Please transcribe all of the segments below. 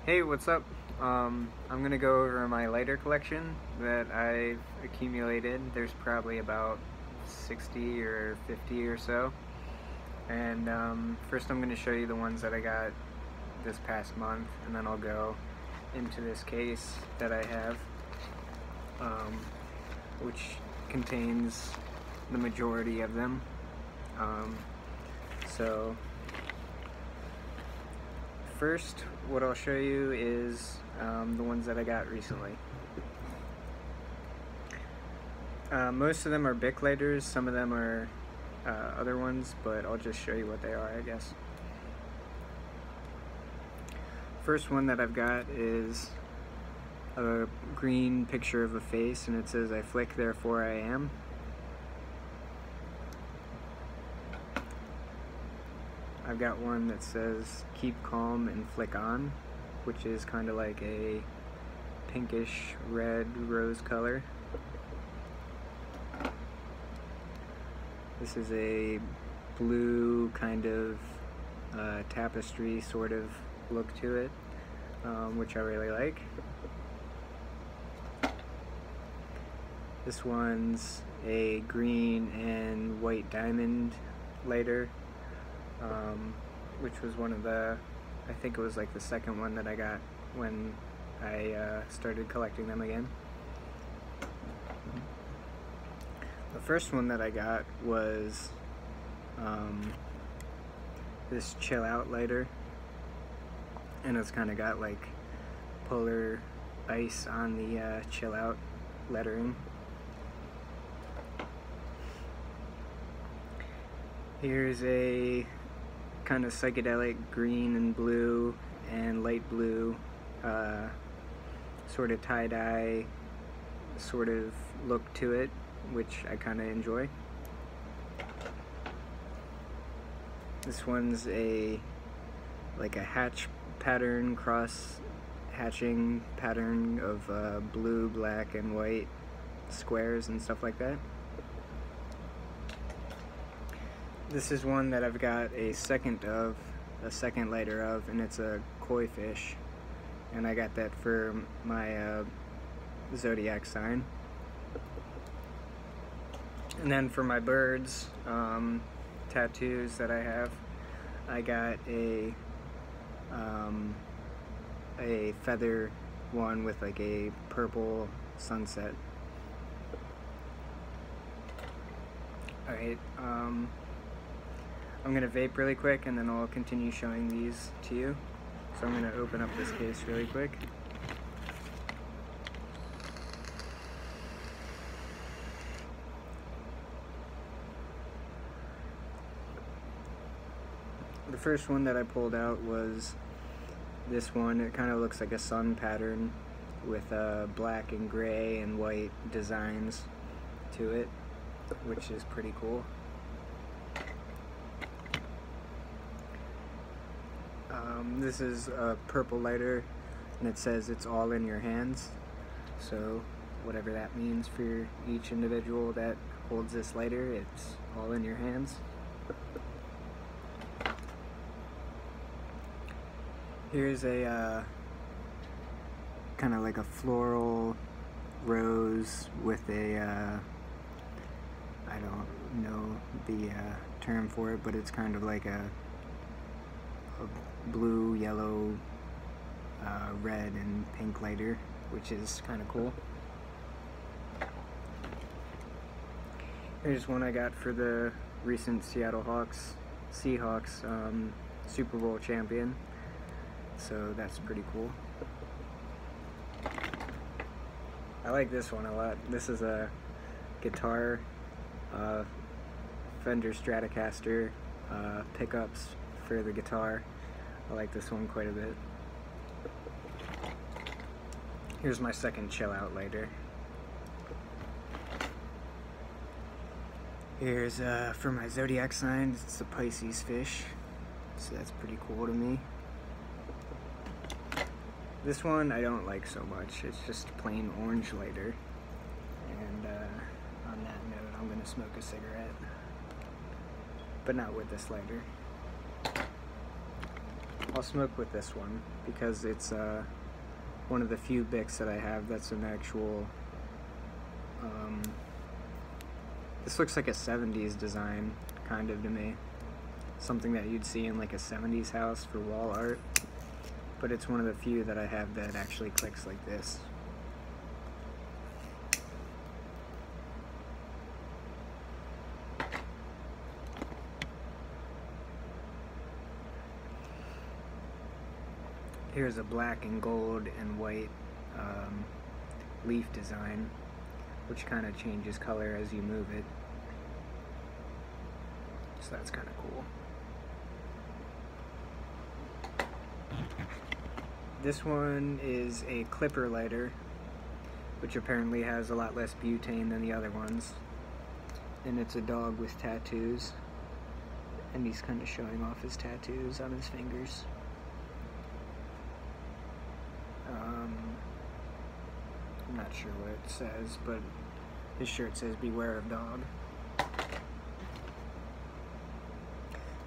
Hey, what's up? I'm gonna go over my lighter collection that I've accumulated. There's probably about 60 or 50 or so. And first I'm gonna show you the ones that I got this past month, and then I'll go into this case that I have, which contains the majority of them. So first, what I'll show you is the ones that I got recently. Most of them are Bic lighters, some of them are other ones, but I'll just show you what they are, I guess. First one that I've got is a green picture of a face, and it says, "I flick, therefore I am." I've got one that says, "Keep calm and flick on," which is kind of like a pinkish red rose color. This is a blue kind of tapestry sort of look to it, which I really like. This one's a green and white diamond lighter, which was one of the, I think it was like the second one that I got when I started collecting them again. The first one that I got was this chill out lighter, and it's kind of got like polar ice on the chill out lettering. Here's a kind of psychedelic green and blue and light blue sort of tie-dye sort of look to it, which I kind of enjoy. This one's like a hatch pattern, cross hatching pattern of blue, black, and white squares and stuff like that. This is one that I've got a second lighter of, and it's a koi fish, and I got that for my zodiac sign. And then for my birds tattoos that I have, I got a feather one with like a purple sunset. Alright, I'm gonna vape really quick, and then I'll continue showing these to you. So I'm gonna open up this case really quick. The first one that I pulled out was this one. It kind of looks like a sun pattern with black and gray and white designs to it, which is pretty cool. This is a purple lighter, and it says "It's all in your hands." So whatever that means for each individual that holds this lighter, it's all in your hands. Here's a kind of like a floral rose with a I don't know the term for it, but it's kind of like a blue, yellow, red, and pink lighter, which is kind of cool. Here's one I got for the recent Seahawks Super Bowl champion, so that's pretty cool. I like this one a lot. This is a guitar, Fender Stratocaster pickups for the guitar. I like this one quite a bit. Here's my second chill out lighter. Here's for my zodiac sign. It's a Pisces fish, so that's pretty cool to me. This one I don't like so much. It's just a plain orange lighter. And on that note, I'm gonna smoke a cigarette, but not with this lighter. I'll smoke with this one because it's one of the few Bics that I have that's an actual, this looks like a 70s design, kind of, to me. Something that you'd see in like a 70s house for wall art. But it's one of the few that I have that actually clicks like this. Here's a black and gold and white leaf design, which kind of changes color as you move it. So that's kind of cool. This one is a clipper lighter, which apparently has a lot less butane than the other ones. And it's a dog with tattoos. And he's kind of showing off his tattoos on his fingers. I'm not sure what it says, but his shirt says "Beware of Dog."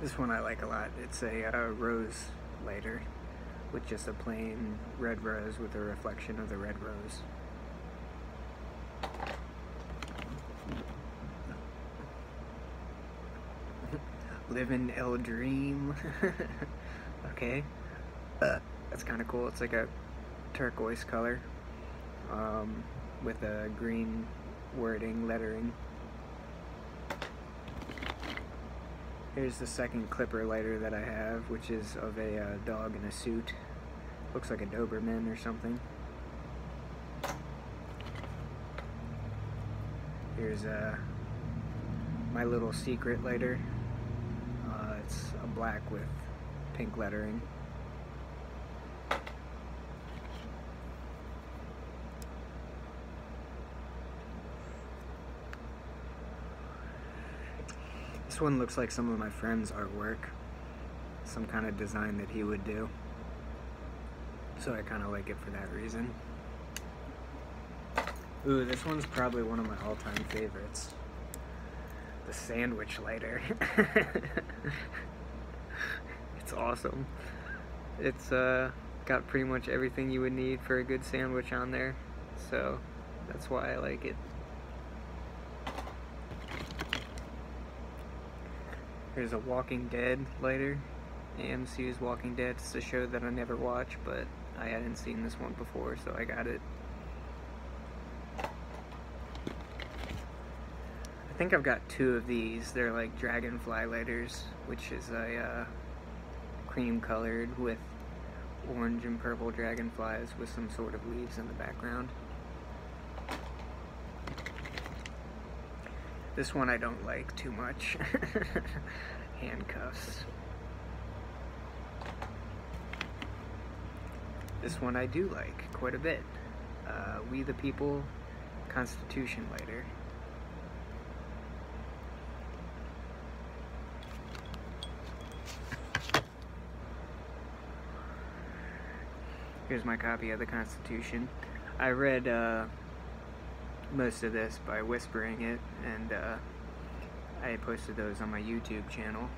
This one I like a lot. It's a rose lighter with just a plain red rose with a reflection of the red rose. Living El Dream. Okay. That's kind of cool. It's like a turquoise color with a green wording, lettering. Here's the second clipper lighter that I have, which is of a dog in a suit. Looks like a Doberman or something. Here's my little secret lighter. It's a black with pink lettering. This one looks like some of my friend's artwork. Some kind of design that he would do. So I kind of like it for that reason. Ooh, this one's probably one of my all-time favorites. The sandwich lighter. It's awesome. It's got pretty much everything you would need for a good sandwich on there. So that's why I like it. Here's a Walking Dead lighter. AMC's Walking Dead. It's a show that I never watched, but I hadn't seen this one before, so I got it. I think I've got two of these. They're like dragonfly lighters, which is a cream colored with orange and purple dragonflies with some sort of leaves in the background. This one I don't like too much. Handcuffs. This one I do like quite a bit. We the People Constitution lighter. Here's my copy of the Constitution. I read most of this by whispering it, and I posted those on my YouTube channel.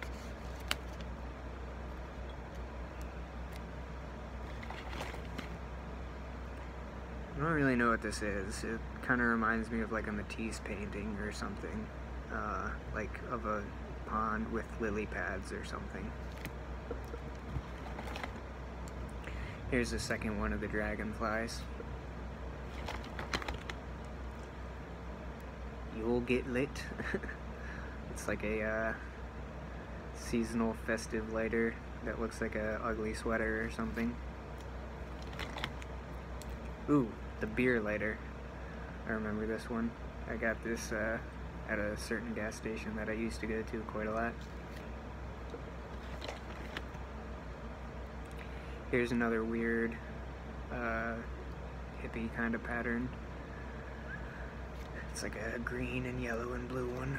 I don't really know what this is. It kind of reminds me of like a Matisse painting or something, like of a pond with lily pads or something. Here's the second one of the dragonflies. You'll get lit. It's like a seasonal festive lighter that looks like a ugly sweater or something. Ooh, the beer lighter. I remember this one. I got this at a certain gas station that I used to go to quite a lot. Here's another weird hippie kind of pattern. It's like a green and yellow and blue one.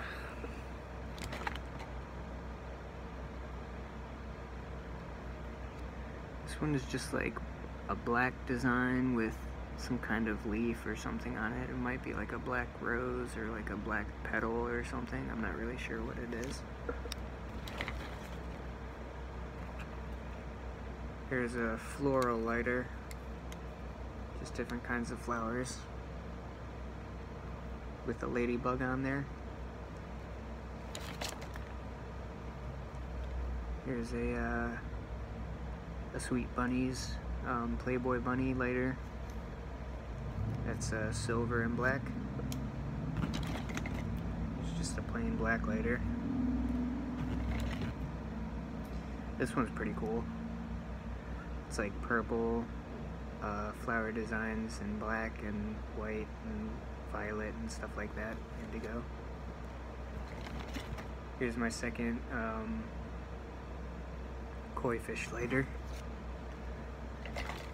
This one is just like a black design with some kind of leaf or something on it. It might be like a black rose or like a black petal or something. I'm not really sure what it is. Here's a floral lighter, just different kinds of flowers with a ladybug on there. Here's a Sweet Bunnies Playboy Bunny lighter. That's silver and black. It's just a plain black lighter. This one's pretty cool. It's like purple flower designs in black and white and violet and stuff like that, indigo. Here's my second koi fish lighter.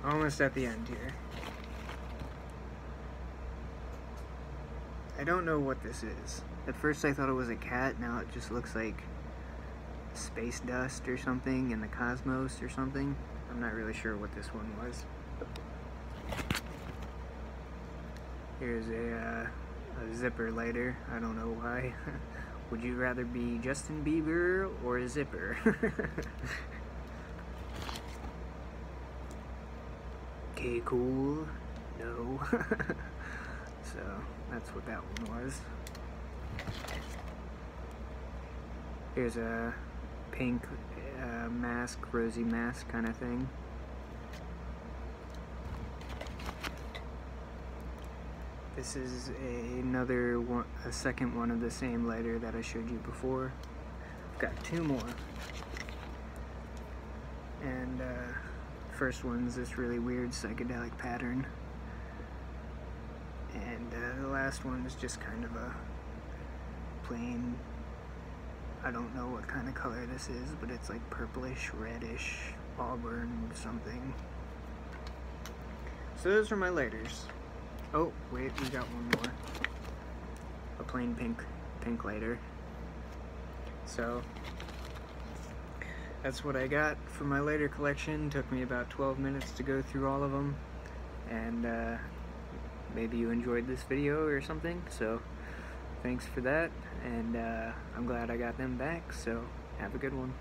Almost at the end here. I don't know what this is. At first I thought it was a cat, now it just looks like space dust or something in the cosmos or something. I'm not really sure what this one was. Here's a zipper lighter. I don't know why. Would you rather be Justin Bieber or a zipper? Okay, cool. No. So that's what that one was. Here's a pink mask, rosy mask kind of thing. This is another one, a second one of the same lighter that I showed you before. I've got two more. And first one's this really weird psychedelic pattern. And the last one is just kind of a plain, I don't know what kind of color this is, but it's like purplish, reddish, auburn, something. So those are my lighters. Oh, wait, we got one more. A plain pink lighter. So that's what I got for my lighter collection. Took me about 12 minutes to go through all of them. And maybe you enjoyed this video or something, so thanks for that, and I'm glad I got them back, so have a good one.